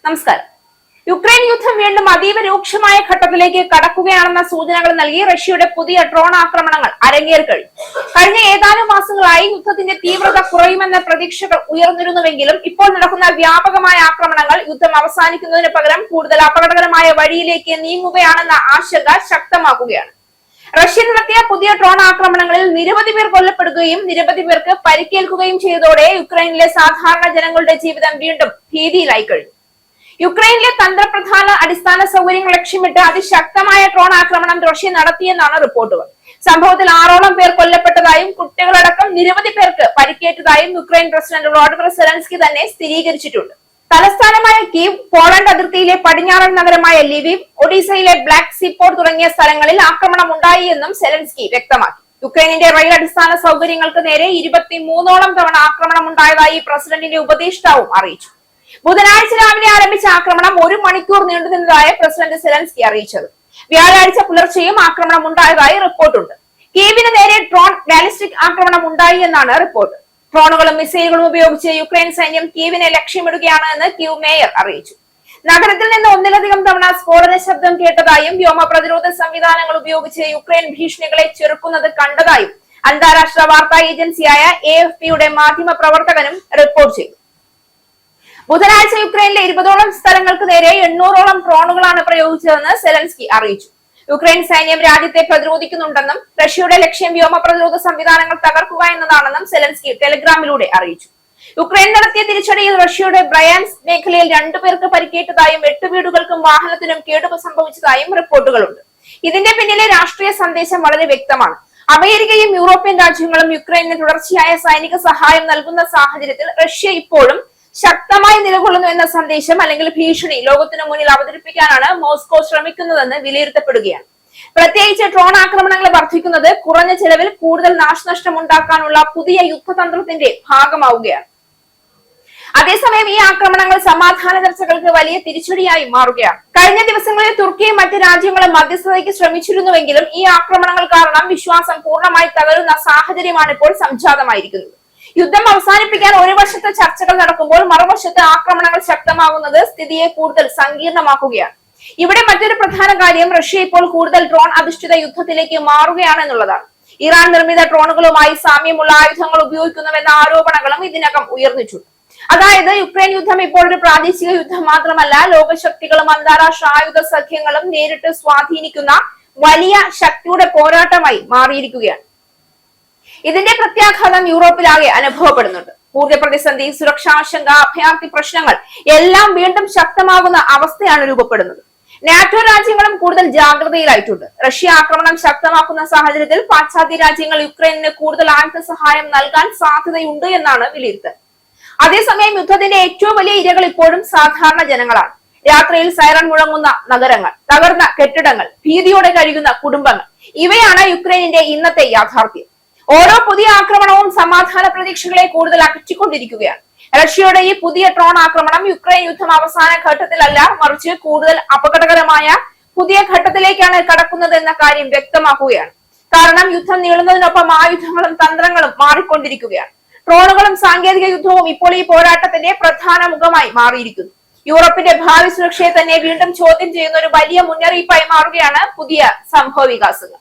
നമസ്കാരം. യുക്രൈൻ യുദ്ധം വീണ്ടും അതീവ രൂക്ഷമായ ഘട്ടത്തിലേക്ക് കടക്കുകയാണെന്ന സൂചനകൾ നൽകി റഷ്യയുടെ പുതിയ ഡ്രോൺ ആക്രമണങ്ങൾ അരങ്ങേറി കഴിഞ്ഞു. കഴിഞ്ഞ ഏതാനും മാസങ്ങളായി യുദ്ധത്തിന്റെ തീവ്രത കുറയുമെന്ന പ്രതീക്ഷകൾ ഉയർന്നിരുന്നുവെങ്കിലും ഇപ്പോൾ നടക്കുന്ന വ്യാപകമായ ആക്രമണങ്ങൾ യുദ്ധം അവസാനിക്കുന്നതിന് പകരം കൂടുതൽ അപകടകരമായ വഴിയിലേക്ക് നീങ്ങുകയാണെന്ന ആശങ്ക ശക്തമാക്കുകയാണ്. റഷ്യ നടത്തിയ പുതിയ ഡ്രോൺ ആക്രമണങ്ങളിൽ നിരവധി പേർ കൊല്ലപ്പെടുകയും നിരവധി പേർക്ക് പരിക്കേൽക്കുകയും ചെയ്തതോടെ യുക്രൈനിലെ സാധാരണ ജനങ്ങളുടെ ജീവിതം വീണ്ടും ഭീതിയിലായി കഴിഞ്ഞു. യുക്രൈനിലെ തന്ത്രപ്രധാന അടിസ്ഥാന സൗകര്യങ്ങൾ ലക്ഷ്യമിട്ട് അതിശക്തമായ ഡ്രോൺ ആക്രമണം റഷ്യ നടത്തിയെന്നാണ് റിപ്പോർട്ടുകൾ. സംഭവത്തിൽ 6ഓളം പേർ കൊല്ലപ്പെട്ടതായും കുട്ടികളടക്കം നിരവധി പേർക്ക് പരിക്കേറ്റതായും യുക്രൈൻ പ്രസിഡന്റ് വോളോഡിമിർ സെലൻസ്കി തന്നെ സ്ഥിരീകരിച്ചിട്ടുണ്ട്. തലസ്ഥാനമായ കീവ്, പോളണ്ട് അതിർത്തിയിലെ പടിഞ്ഞാറൻ നഗരമായ ലിവിവ്, ഒഡീസയിലെ ബ്ലാക്ക് സീ പോർട്ട് തുടങ്ങിയ സ്ഥലങ്ങളിൽ ആക്രമണം ഉണ്ടായി എന്നും സെലൻസ്കി വ്യക്തമാക്കി. യുക്രൈനിന്റെ റെയിൽ അടിസ്ഥാന സൗകര്യങ്ങൾക്ക് നേരെ 23ഓളം തവണ ആക്രമണം ഉണ്ടായതായി പ്രസിഡന്റിന്റെ ഉപദേഷ്ടാവും അറിയിച്ചു. ബുധനാഴ്ച രാവിലെ ആരംഭിച്ച ആക്രമണം 1 മണിക്കൂർ നീണ്ടുനിന്നതായ പ്രസിഡന്റ് സെലൻസ്കി അറിയിച്ചത്. വ്യാഴാഴ്ച പുലർച്ചെയും ആക്രമണം ഉണ്ടായതായി റിപ്പോർട്ടുണ്ട്. കീവിന് നേരെ ഡ്രോൺ ബാലിസ്റ്റിക് ആക്രമണം ഉണ്ടായി എന്നാണ് റിപ്പോർട്ട്. ഡ്രോണുകളും മിസൈലുകളും ഉപയോഗിച്ച് യുക്രൈൻ സൈന്യം കീവിനെ ലക്ഷ്യമിടുകയാണ് എന്ന് കീവ് മേയർ അറിയിച്ചു. നഗരത്തിൽ നിന്ന് ഒന്നിലധികം തവണ സ്ഫോടന ശബ്ദം കേട്ടതായും വ്യോമ പ്രതിരോധ സംവിധാനങ്ങൾ ഉപയോഗിച്ച് യുക്രൈൻ ഭീഷണികളെ ചെറുക്കുന്നത് കണ്ടതായും അന്താരാഷ്ട്ര വാർത്താ ഏജൻസിയായ AFPയുടെ മാധ്യമ പ്രവർത്തകനും റിപ്പോർട്ട് ചെയ്തു. ബുധനാഴ്ച യുക്രൈനിലെ 20ഓളം സ്ഥലങ്ങൾക്ക് നേരെ 800ഓളം ഡ്രോണുകളാണ് പ്രയോഗിച്ചതെന്ന് സെലൻസ്കി അറിയിച്ചു. യുക്രൈൻ സൈന്യം രാജ്യത്തെ പ്രതിരോധിക്കുന്നുണ്ടെന്നും റഷ്യയുടെ ലക്ഷ്യം വ്യോമ പ്രതിരോധ സംവിധാനങ്ങൾ തകർക്കുക എന്നതാണെന്നും സെലൻസ്കി ടെലിഗ്രാമിലൂടെ അറിയിച്ചു. യുക്രൈൻ നടത്തിയ തിരിച്ചടിയിൽ റഷ്യയുടെ ബ്രയാൻസ് മേഖലയിൽ 2 പേർക്ക് പരിക്കേറ്റതായും 8 വീടുകൾക്കും വാഹനത്തിനും കേടുപാട് സംഭവിച്ചതായും റിപ്പോർട്ടുകളുണ്ട്. ഇതിന്റെ പിന്നിലെ രാഷ്ട്രീയ സന്ദേശം വളരെ വ്യക്തമാണ്. അമേരിക്കയും യൂറോപ്യൻ രാജ്യങ്ങളും യുക്രൈനിന് തുടർച്ചയായ സൈനിക സഹായം നൽകുന്ന സാഹചര്യത്തിൽ റഷ്യ ഇപ്പോഴും ശക്തമായി നിലകൊള്ളുന്നു എന്ന സന്ദേശം അല്ലെങ്കിൽ ഭീഷണി ലോകത്തിനു മുന്നിൽ അവതരിപ്പിക്കാനാണ് മോസ്കോ ശ്രമിക്കുന്നതെന്ന് വിലയിരുത്തപ്പെടുകയാണ്. പ്രത്യേകിച്ച് ഡ്രോൺ ആക്രമണങ്ങൾ വർദ്ധിക്കുന്നത് കുറഞ്ഞ ചെലവിൽ കൂടുതൽ നാശനഷ്ടം ഉണ്ടാക്കാനുള്ള പുതിയ യുദ്ധതന്ത്രത്തിന്റെ ഭാഗമാവുകയാണ്. അതേസമയം ഈ ആക്രമണങ്ങൾ സമാധാന ചർച്ചകൾക്ക് വലിയ തിരിച്ചടിയായി മാറുകയാണ്. കഴിഞ്ഞ ദിവസങ്ങളിൽ തുർക്കിയും മറ്റ് രാജ്യങ്ങളും മധ്യസ്ഥതയ്ക്ക് ശ്രമിച്ചിരുന്നുവെങ്കിലും ഈ ആക്രമണങ്ങൾ കാരണം വിശ്വാസം പൂർണ്ണമായി തകരുന്ന സാഹചര്യമാണ് ഇപ്പോൾ സംജാതമായിരിക്കുന്നത്. യുദ്ധം അവസാനിപ്പിക്കാൻ ഒരു വശത്ത് ചർച്ചകൾ നടക്കുമ്പോൾ മറുവശത്ത് ആക്രമണങ്ങൾ ശക്തമാകുന്നത് സ്ഥിതിയെ കൂടുതൽ സങ്കീർണമാക്കുകയാണ്. ഇവിടെ മറ്റൊരു പ്രധാന കാര്യം റഷ്യ ഇപ്പോൾ കൂടുതൽ ഡ്രോൺ അധിഷ്ഠിത യുദ്ധത്തിലേക്ക് മാറുകയാണ് എന്നുള്ളതാണ്. ഇറാൻ നിർമ്മിത ഡ്രോണുകളുമായി സാമ്യമുള്ള ആയുധങ്ങൾ ഉപയോഗിക്കുന്നുവെന്ന ആരോപണങ്ങളും ഇതിനകം ഉയർന്നിട്ടുണ്ട്. അതായത് യുക്രൈൻ യുദ്ധം ഇപ്പോൾ ഒരു പ്രാദേശിക യുദ്ധം മാത്രമല്ല, ലോകശക്തികളും അന്താരാഷ്ട്ര ആയുധ സഖ്യങ്ങളും നേരിട്ട് സ്വാധീനിക്കുന്ന വലിയ ശക്തിയുടെ പോരാട്ടമായി മാറിയിരിക്കുകയാണ്. ഇതിന്റെ പ്രത്യാഘാതം യൂറോപ്പിലാകെ അനുഭവപ്പെടുന്നുണ്ട്. ഊർജ്ജ പ്രതിസന്ധി, സുരക്ഷാശങ്ക, അഭയാർത്ഥി പ്രശ്നങ്ങൾ എല്ലാം വീണ്ടും ശക്തമാകുന്ന അവസ്ഥയാണ് രൂപപ്പെടുന്നത്. നാറ്റോ രാജ്യങ്ങളും കൂടുതൽ ജാഗ്രതയിലായിട്ടുണ്ട്. റഷ്യ ആക്രമണം ശക്തമാക്കുന്ന സാഹചര്യത്തിൽ പാശ്ചാത്യ രാജ്യങ്ങൾ യുക്രൈനിന് കൂടുതൽ ആയുധ സഹായം നൽകാൻ സാധ്യതയുണ്ട് എന്നാണ് വിലയിരുത്തൽ. അതേസമയം യുദ്ധത്തിന്റെ ഏറ്റവും വലിയ ഇരകൾ ഇപ്പോഴും സാധാരണ ജനങ്ങളാണ്. രാത്രിയിൽ സൈറൺ മുഴങ്ങുന്ന നഗരങ്ങൾ, തകർന്ന കെട്ടിടങ്ങൾ, ഭീതിയോടെ കഴിയുന്ന കുടുംബങ്ങൾ, ഇവയാണ് യുക്രൈനിന്റെ ഇന്നത്തെ യാഥാർത്ഥ്യം. ഓരോ പുതിയ ആക്രമണവും സമാധാന പ്രതീക്ഷകളെ കൂടുതൽ അകറ്റിക്കൊണ്ടിരിക്കുകയാണ്. റഷ്യയുടെ ഈ പുതിയ ഡ്രോൺ ആക്രമണം യുക്രൈൻ യുദ്ധം അവസാന ഘട്ടത്തിലല്ല, മറിച്ച് കൂടുതൽ അപകടകരമായ പുതിയ ഘട്ടത്തിലേക്കാണ് കടക്കുന്നത് എന്ന കാര്യം വ്യക്തമാക്കുകയാണ്. കാരണം യുദ്ധം നീളുന്നതിനൊപ്പം ആയുധങ്ങളും തന്ത്രങ്ങളും മാറിക്കൊണ്ടിരിക്കുകയാണ്. ഡ്രോണുകളും സാങ്കേതിക യുദ്ധവും ഇപ്പോൾ ഈ പോരാട്ടത്തിന്റെ പ്രധാന മുഖമായി മാറിയിരിക്കുന്നു. യൂറോപ്പിന്റെ ഭാവി സുരക്ഷയെ തന്നെ വീണ്ടും ചോദ്യം ചെയ്യുന്ന ഒരു വലിയ മുന്നറിയിപ്പായി മാറുകയാണ് പുതിയ സംഭവ വികാസങ്ങൾ.